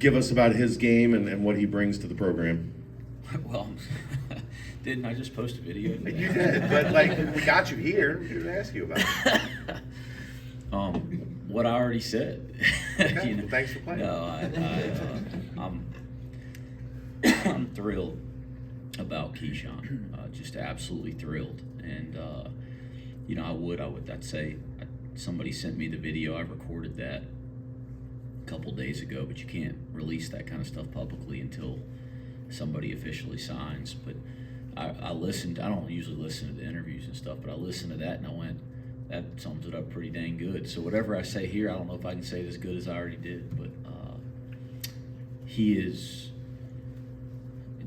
give us about his game and what he brings to the program? Well, didn't I just post a video today? You did, but like we got you here to ask you about it. What I already said. Okay, well, thanks for playing. No, I'm thrilled about Keyshawn. Just absolutely thrilled. And I'd say somebody sent me the video. I recorded that a couple days ago, but you can't release that kind of stuff publicly until somebody officially signs. But I listened. I don't usually listen to the interviews and stuff, but I listened to that and I went, that sums it up pretty dang good. So whatever I say here, I don't know if I can say it as good as I already did, but he is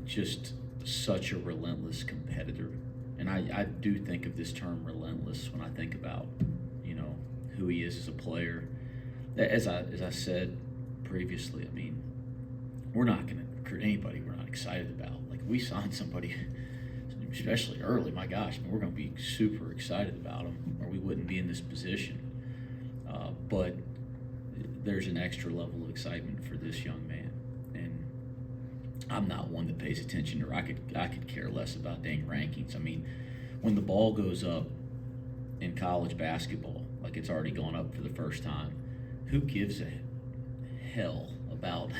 just such a relentless competitor. And I do think of this term relentless when I think about, who he is as a player. As I said previously, I mean, we're not going to recruit anybody we're not excited about. Like, we signed somebody, especially early, my gosh, we're going to be super excited about him or we wouldn't be in this position. But there's an extra level of excitement for this young man. And I'm not one that pays attention, or I could care less about dang rankings. I mean, when the ball goes up in college basketball, like it's already gone up for the first time, who gives a hell about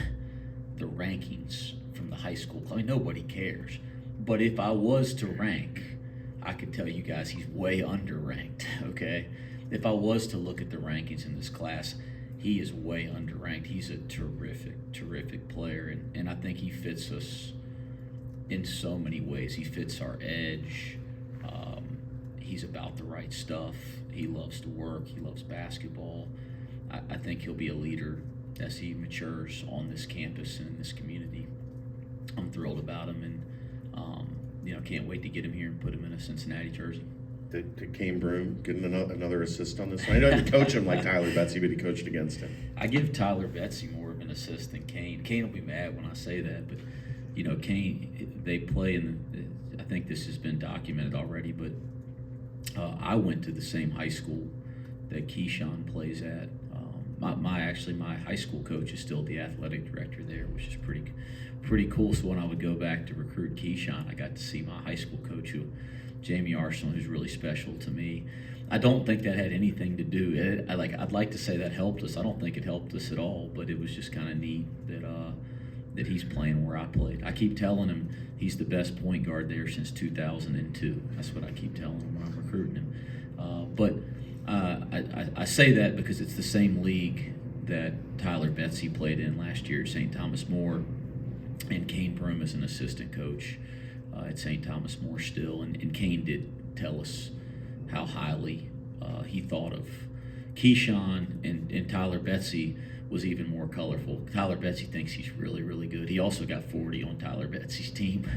the rankings from the high school? I mean, nobody cares. But if I was to rank, I could tell you guys he's way underranked, okay? If I was to look at the rankings in this class, he is way underranked. He's a terrific player, and I think he fits us in so many ways. He fits our edge. He's about the right stuff. He loves to work. He loves basketball. I think he'll be a leader as he matures on this campus and in this community. I'm thrilled about him, and can't wait to get him here and put him in a Cincinnati jersey. Did Kane Broom getting another assist on this? I know you coach him like Tyler Betsy, but he coached against him. I give Tyler Betsy more of an assist than Kane. Kane will be mad when I say that, but Kane, they play I think this has been documented already, but I went to the same high school that Keyshawn plays at. My high school coach is still the athletic director there, which is pretty cool. So when I would go back to recruit Keyshawn, I got to see my high school coach, Jamie Arsenal, who's really special to me. I don't think that had anything to do. I'd like to say that helped us. I don't think it helped us at all, but it was just kind of neat that he's playing where I played. I keep telling him he's the best point guard there since 2002. That's what I keep telling him when I'm recruiting him. But I say that because it's the same league that Tyler Betsy played in last year at St. Thomas More, and Kane Broom is an assistant coach at St. Thomas More still, and Kane did tell us how highly he thought of Keyshawn, and Tyler Betsy was even more colorful. Tyler Betsy thinks he's really, really good. He also got 40 on Tyler Betsy's team,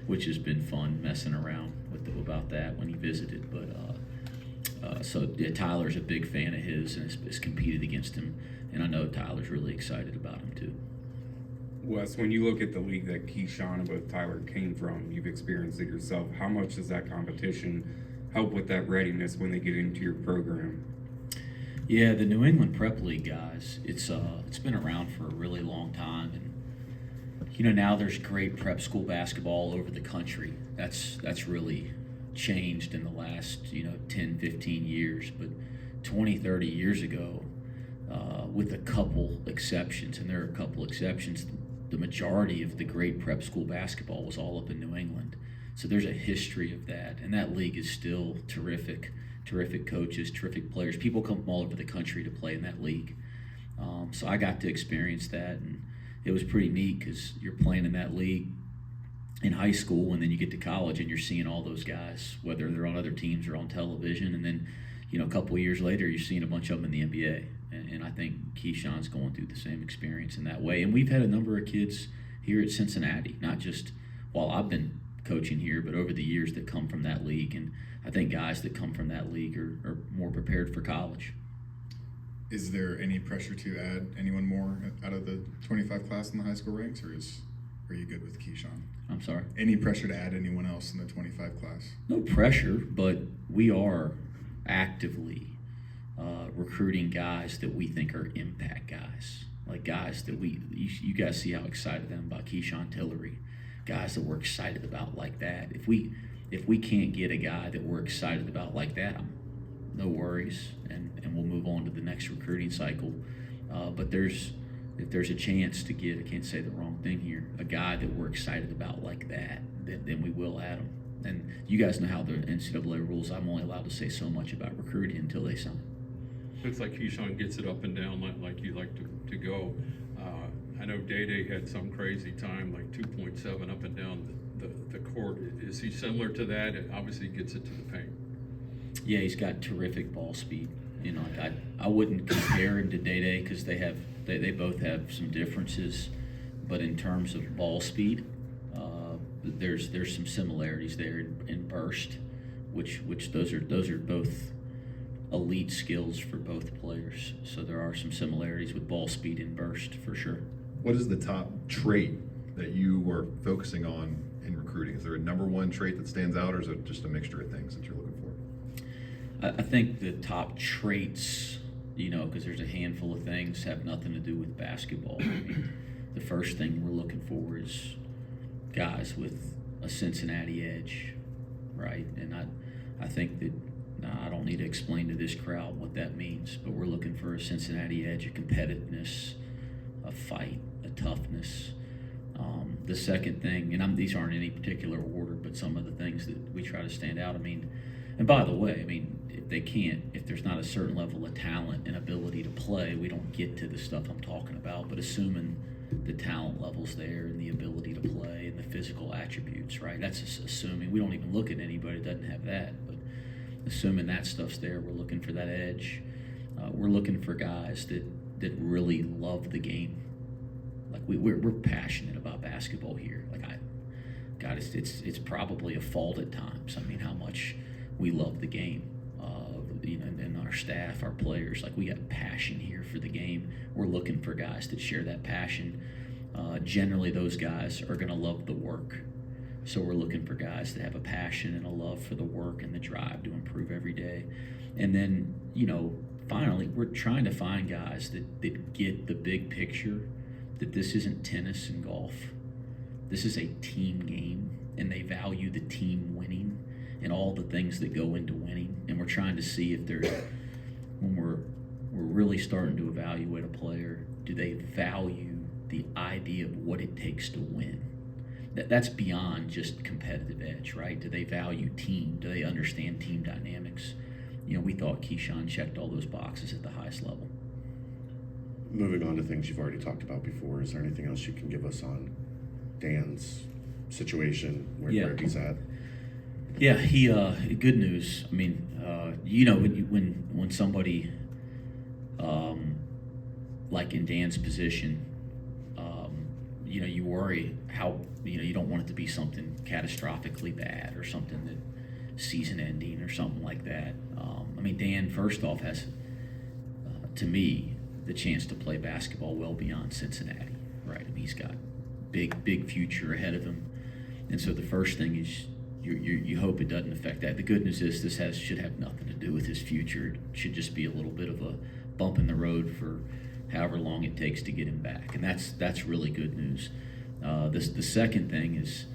which has been fun messing around about that when he visited. But Tyler's a big fan of his and has competed against him, and I know Tyler's really excited about him too. Wes, when you look at the league that Keyshawn and both Tyler came from, you've experienced it yourself. How much does that competition help with that readiness when they get into your program? Yeah, the New England Prep League, guys, it's been around for a really long time, and now there's great prep school basketball all over the country. That's really changed in the last 10, 15 years, but 20, 30 years ago, with a couple exceptions, and there are a couple exceptions, the majority of the great prep school basketball was all up in New England. So there's a history of that, and that league is still terrific coaches, terrific players. People come from all over the country to play in that league. So I got to experience that, and it was pretty neat because you're playing in that league in high school, and then you get to college and you're seeing all those guys, whether they're on other teams or on television, and then a couple of years later you're seeing a bunch of them in the NBA. And I think Keyshawn's going through the same experience in that way. And we've had a number of kids here at Cincinnati, not just while I've been coaching here, but over the years that come from that league. And I think guys that come from that league are more prepared for college. Is there any pressure to add anyone more out of the 25 class in the high school ranks, or are you good with Keyshawn? I'm sorry? Any pressure to add anyone else in the 25 class? No pressure, but we are actively recruiting guys that we think are impact guys. like guys that you guys see how excited I am about Keyshawn Tillery, guys that we're excited about like that. If we can't get a guy that we're excited about like that, no worries, and we'll move on to the next recruiting cycle. But if there's a chance to get, I can't say the wrong thing here, a guy that we're excited about like that, then we will add him. And you guys know how the NCAA rules. I'm only allowed to say so much about recruiting until they sign. Looks like Keyshawn gets it up and down like you like to go. I know Day had some crazy time, like 2.7 up and down the court. Is he similar to that? It obviously gets it to the paint. Yeah, he's got terrific ball speed. You know, I wouldn't compare him to Day because they both have some differences, but in terms of ball speed, there's some similarities there in burst, which those are both elite skills for both players. So there are some similarities with ball speed and burst for sure. What is the top trait that you are focusing on in recruiting? Is there a number one trait that stands out, or is it just a mixture of things that you're looking for? I think the top traits, because there's a handful of things, have nothing to do with basketball. I mean, the first thing we're looking for is guys with a Cincinnati edge, right? And I think that I don't need to explain to this crowd what that means, but we're looking for a Cincinnati edge, a competitiveness, a fight, a toughness. The second thing, and these aren't in any particular order, but some of the things that we try to stand out. I mean, and by the way, if there's not a certain level of talent and ability to play, we don't get to the stuff I'm talking about. But assuming the talent level's there and the ability to play and the physical attributes, right? That's just assuming. We don't even look at anybody that doesn't have that. But assuming that stuff's there, we're looking for that edge. We're looking for guys that really love the game. Like we're passionate about basketball here. Like it's probably a fault at times. I mean, how much we love the game. And our staff, our players, like we got passion here for the game. We're looking for guys that share that passion. Generally, those guys are going to love the work. So we're looking for guys that have a passion and a love for the work and the drive to improve every day. And then, finally, we're trying to find guys that get the big picture, that this isn't tennis and golf. This is a team game, and they value the team winning and all the things that go into winning. And we're trying to see if there's, when we're really starting to evaluate a player, do they value the idea of what it takes to win? That's beyond just competitive edge, right? Do they value team? Do they understand team dynamics? We thought Keyshawn checked all those boxes at the highest level. Moving on to things you've already talked about before, is there anything else you can give us on Dan's situation, where he's at? Yeah, he. Good news. I mean, when somebody, like in Dan's position, you worry how you don't want it to be something catastrophically bad or something that season-ending or something like that. Dan, first off, has, to me, the chance to play basketball well beyond Cincinnati, right? I mean, he's got big future ahead of him, and so the first thing is you hope it doesn't affect that. The good news is this should have nothing to do with his future. It should just be a little bit of a bump in the road for however long it takes to get him back, and that's really good news. The second thing is,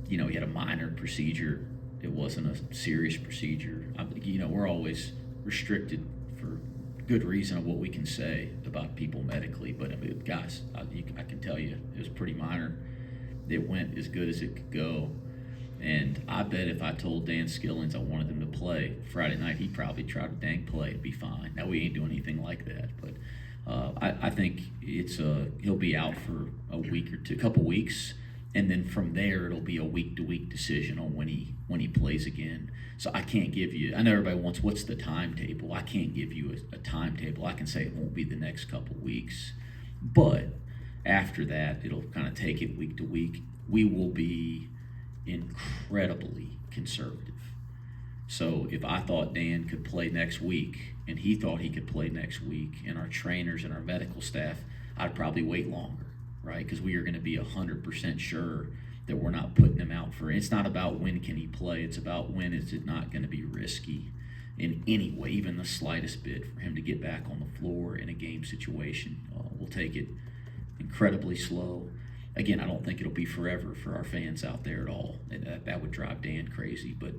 he had a minor procedure. It wasn't a serious procedure. We're always restricted for good reason of what we can say about people medically, but guys, I can tell you it was pretty minor. It went as good as it could go, and I bet if I told Dan Skillings I wanted him to play Friday night, he'd probably try to dang play and be fine. Now we ain't doing anything like that, but I think he'll be out for a week or two, couple weeks, and then from there it'll be a week-to-week decision on when he plays again. So I can't give you. I know everybody wants what's the timetable. I can't give you a timetable. I can say it won't be the next couple weeks, but after that it'll kind of take it week to week. We will be incredibly conservative. So if I thought Dan could play next week and he thought he could play next week, and our trainers and our medical staff, I'd probably wait longer, right? Because we are going to be 100% sure that we're not putting him out for. It's not about when can he play. It's about when is it not going to be risky. in any way, even the slightest bit, for him to get back on the floor in a game situation. We'll take it incredibly slow. Again, I don't think it'll be forever for our fans out there at all. That would drive Dan crazy. But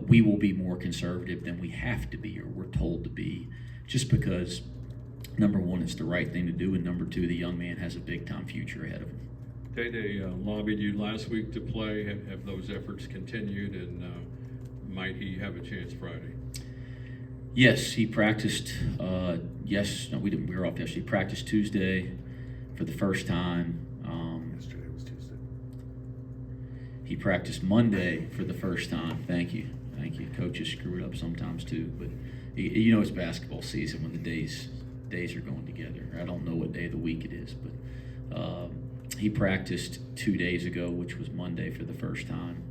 we will be more conservative than we have to be or we're told to be, just because, number one, it's the right thing to do, and number two, the young man has a big-time future ahead of him. Day lobbied you last week to play. Have those efforts continued, and might he have a chance Friday? Yes, he practiced. We didn't. We were off yesterday. He practiced Tuesday for the first time. Yesterday was Tuesday. He practiced Monday for the first time. Thank you. Coaches screw it up sometimes too, but you know it's basketball season when the days are going together. I don't know what day of the week it is, but he practiced 2 days ago, which was Monday, for the first time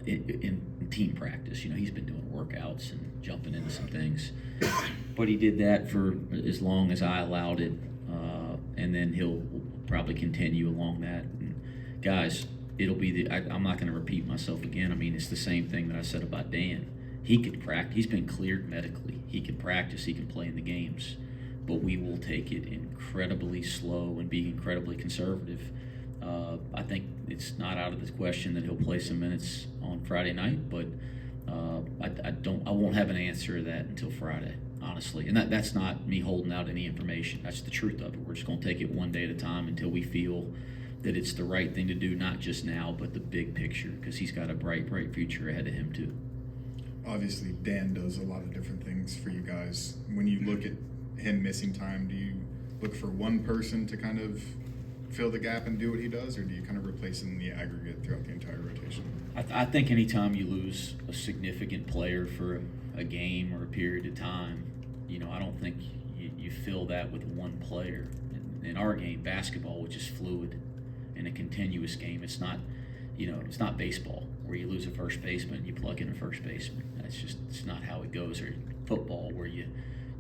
in team practice. You know, he's been doing workouts and jumping into some things, but he did that for as long as I allowed it, and then he'll probably continue along that. And guys, it'll be I'm not going to repeat myself again. I mean, it's the same thing that I said about Dan. He could practice. He's been cleared medically. He can practice. He can play in the games. But we will take it incredibly slow and be incredibly conservative. I think it's not out of the question that he'll play some minutes on Friday night, but I won't have an answer to that until Friday, honestly. And that's not me holding out any information. That's the truth of it. We're just going to take it one day at a time until we feel that it's the right thing to do, not just now, but the big picture, because he's got a bright future ahead of him too. Obviously, Dan does a lot of different things for you guys. When you look at him missing time, do you look for one person to kind of fill the gap and do what he does, or do you kind of replace him in the aggregate throughout the entire rotation? I think anytime you lose a significant player for a game or a period of time, you know, I don't think you fill that with one player. In our game, basketball, which is fluid and a continuous game, it's not baseball where you lose a first baseman, you plug in a first baseman. It's not how it goes. Or football where you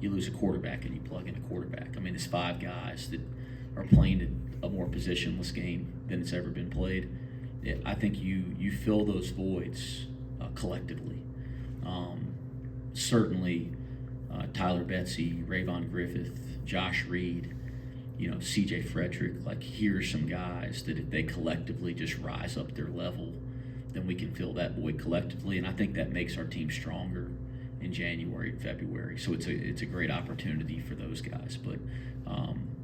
lose a quarterback and you plug in a quarterback. I mean, there's 5 guys that are playing a more positionless game than it's ever been played. I think you fill those voids collectively. Certainly, Tyler Betsy, Rayvon Griffith, Josh Reed, you know, C.J. Frederick. Like, here's some guys that if they collectively just rise up their level, then we can fill that void collectively, and I think that makes our team stronger in January and February. So it's a great opportunity for those guys. But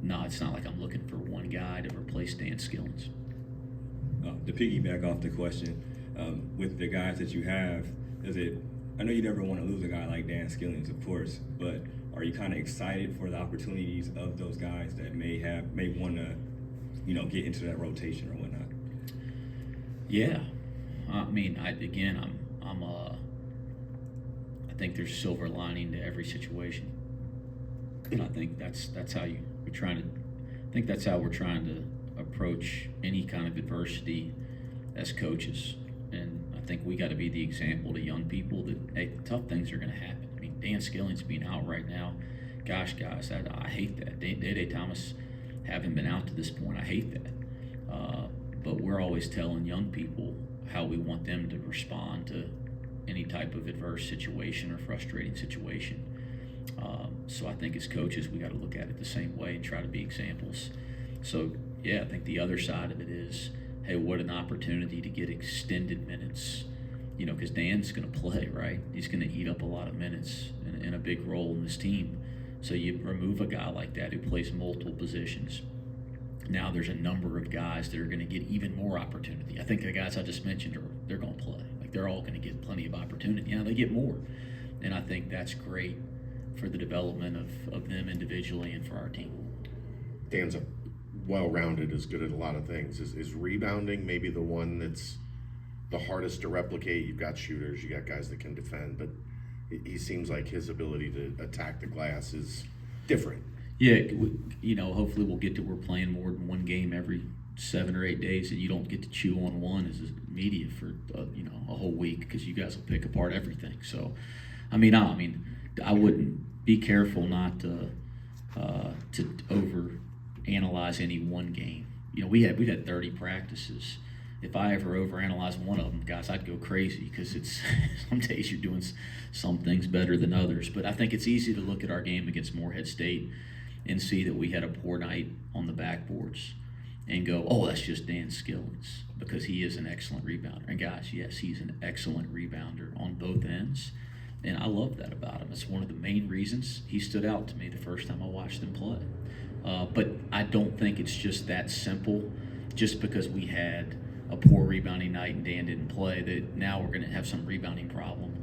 no, it's not like I'm looking for one guy to replace Dan Skillins. To piggyback off the question, with the guys that you have, I know you never want to lose a guy like Dan Skillins, of course, but are you kind of excited for the opportunities of those guys that may want to, you know, get into that rotation or whatnot? Yeah, I mean, I think there's silver lining to every situation, and I think that's how we're trying to approach any kind of adversity as coaches. And I think we got to be the example to young people that, hey, tough things are going to happen. I mean, Dan Skillins being out right now, gosh, guys, I hate that. Day Thomas having been out to this point, I hate that. But we're always telling young people how we want them to respond to any type of adverse situation or frustrating situation. So I think as coaches, we got to look at it the same way and try to be examples. So yeah, I think the other side of it is, hey, what an opportunity to get extended minutes, you know, because Dan's going to play, right? He's going to eat up a lot of minutes and a big role in this team. So you remove a guy like that who plays multiple positions. Now there's a number of guys that are going to get even more opportunity. I think the guys I just mentioned, they're going to play. Like, they're all going to get plenty of opportunity. Now they get more. And I think that's great for the development of them individually and for our team. Dan's well-rounded, is good at a lot of things. Is rebounding maybe the one that's the hardest to replicate? You've got shooters, you got guys that can defend, but he seems like his ability to attack the glass is different. Yeah, you know, hopefully we'll get to we're playing more than one game every 7 or 8 days, and you don't get to chew on one as a media for a whole week, because you guys will pick apart everything. So, I wouldn't be careful not to over analyze any one game. You know, we've had 30 practices, if I ever overanalyze one of them, guys, I'd go crazy because it's some days you're doing some things better than others. But I think it's easy to look at our game against Morehead State and see that we had a poor night on the backboards and go, oh, that's just Dan Skillings because he is an excellent rebounder. And guys, yes, he's an excellent rebounder on both ends. And I love that about him. It's one of the main reasons he stood out to me the first time I watched him play. But I don't think it's just that simple just because we had a poor rebounding night and Dan didn't play that now we're going to have some rebounding problem.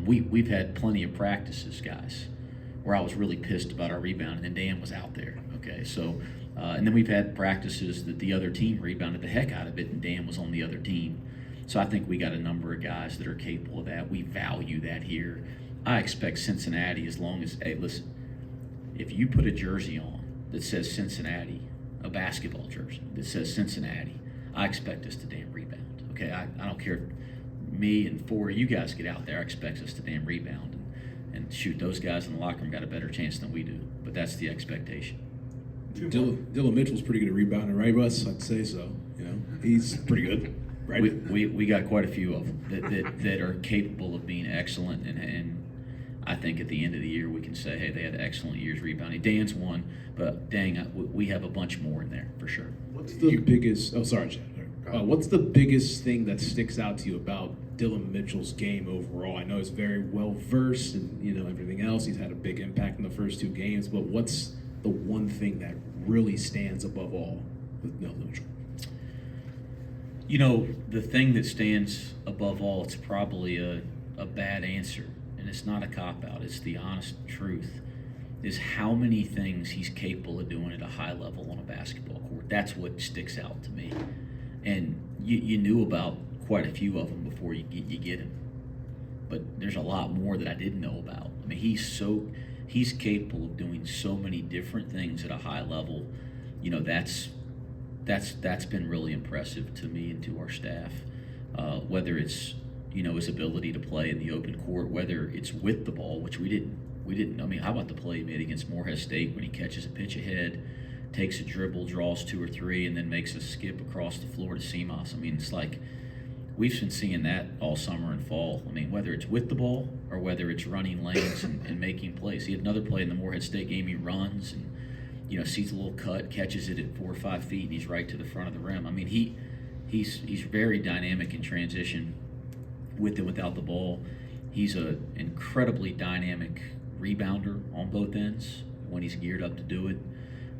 We've had plenty of practices, guys, where I was really pissed about our rebounding and Dan was out there. Okay, so and then we've had practices that the other team rebounded the heck out of it and Dan was on the other team. So I think we got a number of guys that are capable of that. We value that here. I expect Cincinnati, as long as, hey, listen, if you put a jersey on that says Cincinnati, a basketball jersey that says Cincinnati, I expect us to damn rebound. Okay, I don't care if me and four of you guys get out there, I expect us to damn rebound. And shoot, those guys in the locker room got a better chance than we do. But that's the expectation. Dylan Mitchell's pretty good at rebounding, right, Russ? I'd say so. You know, he's pretty good, right? We got quite a few of them that are capable of being excellent, and I think at the end of the year we can say, hey, they had excellent years rebounding. Dan's one, but dang, we have a bunch more in there for sure. What's the biggest? Oh, sorry, Chad. What's the biggest thing that sticks out to you about Dylan Mitchell's game overall? I know he's very well versed and everything else. He's had a big impact in the first 2 games, but what's the one thing that really stands above all with Dylan Mitchell? The thing that stands above all, it's probably a bad answer, and it's not a cop-out, it's the honest truth, is how many things he's capable of doing at a high level on a basketball court. That's what sticks out to me. And you knew about quite a few of them before you get him. But there's a lot more that I didn't know about. I mean, he's capable of doing so many different things at a high level. That's been really impressive to me and to our staff. Whether it's his ability to play in the open court, whether it's with the ball, which we didn't. I mean, how about the play he made against Morehead State when he catches a pitch ahead, takes a dribble, draws 2 or 3, and then makes a skip across the floor to Seamas. I mean, it's like we've been seeing that all summer and fall. I mean, whether it's with the ball or whether it's running lanes and making plays. He had another play in the Morehead State game. He runs and sees a little cut, catches it at 4 or 5 feet, and he's right to the front of the rim. I mean, he's very dynamic in transition with and without the ball. He's an incredibly dynamic rebounder on both ends when he's geared up to do it.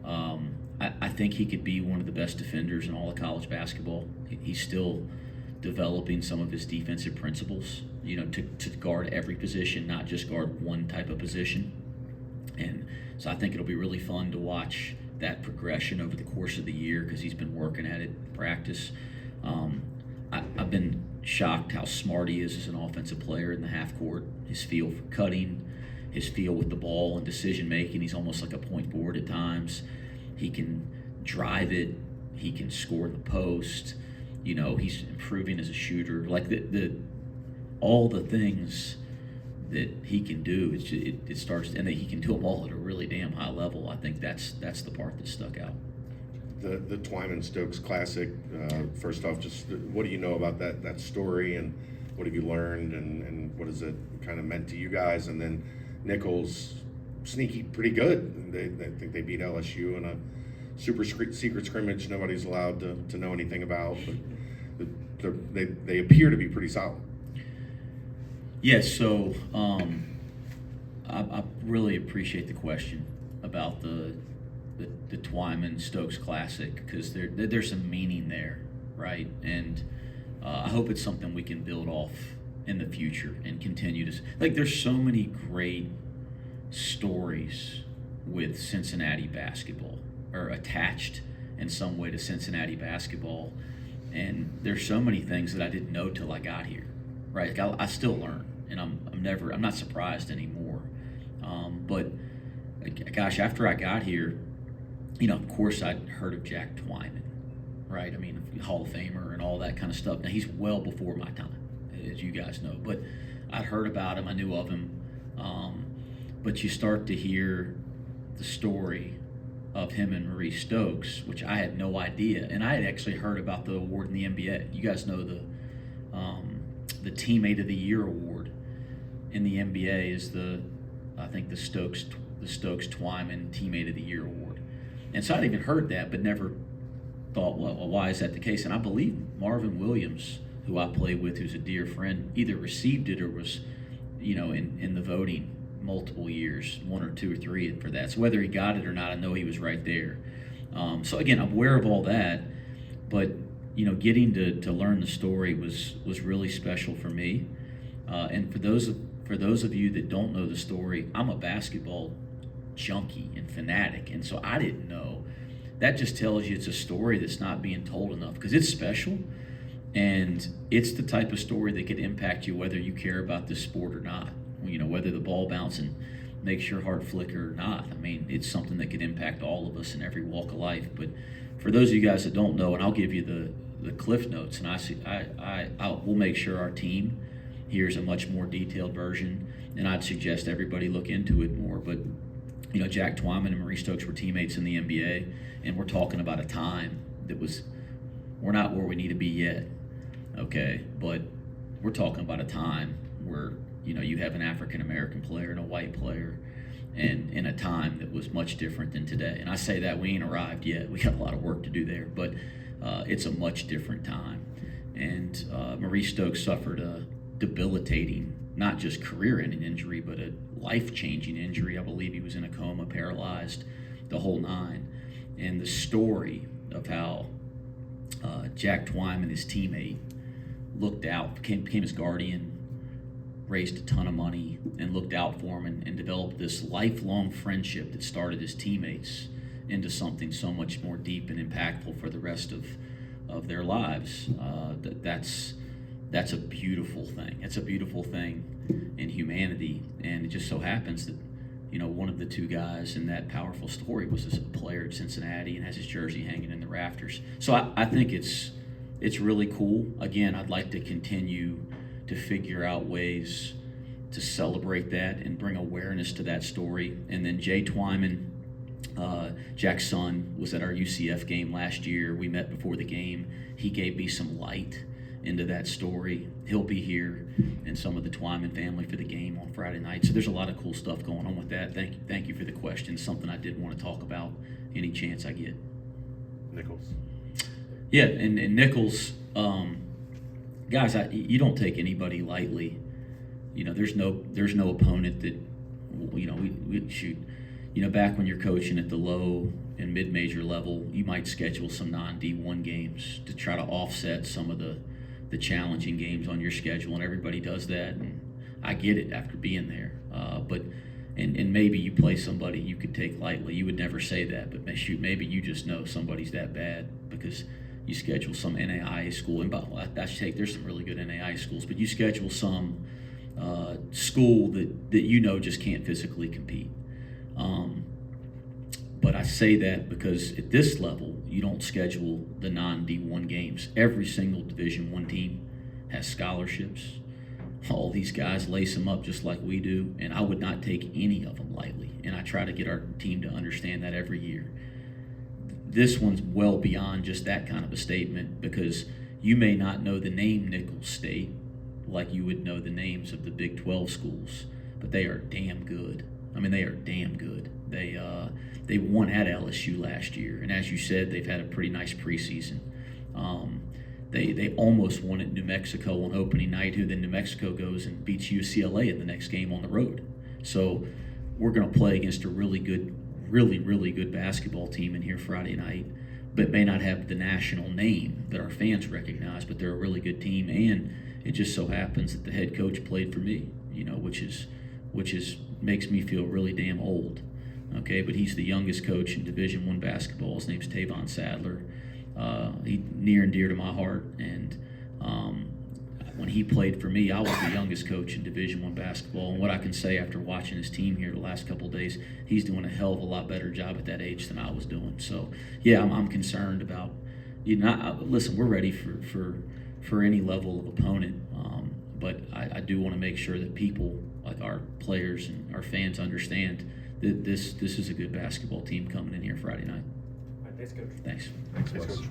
I think he could be one of the best defenders in all of college basketball. He's still developing some of his defensive principles, to guard every position, not just guard one type of position. And so I think it'll be really fun to watch that progression over the course of the year because he's been working at it in practice. I've been shocked how smart he is as an offensive player in the half court. His feel for cutting, his feel with the ball and decision making. He's almost like a point guard at times. He can drive it. He can score in the post. He's improving as a shooter. Like all the things that he can do, it starts, and that he can do them all at a really damn high level. I think that's the part that stuck out. The Twyman Stokes Classic. First off, just what do you know about that story, and what have you learned, and what has it kind of meant to you guys? And then Nichols, sneaky, pretty good. They think they beat LSU in a super secret scrimmage nobody's allowed to know anything about, but they appear to be pretty solid. Yes, so I really appreciate the question about the Twyman Stokes Classic because there's some meaning there, right? And I hope it's something we can build off in the future and continue to there's so many great stories with Cincinnati basketball or attached in some way to Cincinnati basketball, and there's so many things that I didn't know till I got here, right? I still learn, and I'm not surprised anymore. But gosh, after I got here, of course I'd heard of Jack Twyman, right? I mean, Hall of Famer and all that kind of stuff. Now he's well before my time, as you guys know, but I'd heard about him, I knew of him. But you start to hear the story of him and Maurice Stokes, which I had no idea, and I had actually heard about the award in the NBA. You guys know the Teammate of the Year award in the NBA is I think the Stokes Twyman Teammate of the Year award, and so I'd even heard that, but never thought, well, why is that the case? And I believe Marvin Williams, who I played with, who's a dear friend, either received it or was, in the voting multiple years, 1 or 2 or 3 for that. So whether he got it or not, I know he was right there. So again, I'm aware of all that, but getting to learn the story was really special for me. And for those of you that don't know the story, I'm a basketball junkie and fanatic, and so I didn't know. That just tells you it's a story that's not being told enough, because it's special, and it's the type of story that could impact you whether you care about this sport or not. Whether the ball bouncing makes your heart flicker or not. I mean, it's something that could impact all of us in every walk of life. But for those of you guys that don't know, and I'll give you the cliff notes, and we'll make sure our team hears a much more detailed version, and I'd suggest everybody look into it more. But Jack Twyman and Maurice Stokes were teammates in the NBA, and we're talking about a time that we're not where we need to be yet, okay? But we're talking about a time where, you have an African-American player and a white player, and in a time that was much different than today. And I say that we ain't arrived yet. We got a lot of work to do there, but it's a much different time. And Maurice Stokes suffered a debilitating, not just career-ending injury, but a life-changing injury. I believe he was in a coma, paralyzed, the whole nine. And the story of how Jack Twyman, his teammate, looked out, became his guardian, raised a ton of money, and looked out for him, and developed this lifelong friendship that started as teammates into something so much more deep and impactful for the rest of their lives. That's a beautiful thing. It's a beautiful thing in humanity, and it just so happens that one of the two guys in that powerful story was a player at Cincinnati and has his jersey hanging in the rafters. So I think it's really cool. Again, I'd like to continue to figure out ways to celebrate that and bring awareness to that story. And then Jay Twyman, Jack's son, was at our UCF game last year. We met before the game. He gave me some light into that story. He'll be here, and some of the Twyman family for the game on Friday night. So there's a lot of cool stuff going on with that. Thank you for the question. Something I did want to talk about any chance I get. Nichols. Yeah, and Nichols, guys, you don't take anybody lightly. There's no opponent that, we shoot. Back when you're coaching at the low and mid-major level, you might schedule some non-D1 games to try to offset some of the challenging games on your schedule, and everybody does that, and I get it after being there. But maybe you play somebody you could take lightly. You would never say that, but maybe you just know somebody's that bad because you schedule some NAIA school, and there's some really good NAIA schools, but you schedule some school that just can't physically compete. But I say that because at this level, you don't schedule the non-D1 games. Every single Division I team has scholarships. All these guys lace them up just like we do, and I would not take any of them lightly. And I try to get our team to understand that every year. This one's well beyond just that kind of a statement, because you may not know the name Nichols State like you would know the names of the Big 12 schools, but they are damn good. I mean, they are damn good. They won at LSU last year, and as you said, they've had a pretty nice preseason. They almost won at New Mexico on opening night, who then New Mexico goes and beats UCLA in the next game on the road. So we're going to play against a really good basketball team in here Friday night, but may not have the national name that our fans recognize, but they're a really good team, and it just so happens that the head coach played for me, which makes me feel really damn old. Okay, but he's the youngest coach in Division I basketball. His name's Tavon Sadler. He's near and dear to my heart, and when he played for me, I was the youngest coach in Division I basketball. And what I can say after watching his team here the last couple of days, he's doing a hell of a lot better job at that age than I was doing. So, yeah, I'm concerned about. Listen, we're ready for any level of opponent, but I do want to make sure that people, like our players and our fans, understand this is a good basketball team coming in here Friday night. All right, thanks, Coach. Thanks. Thanks, Wes.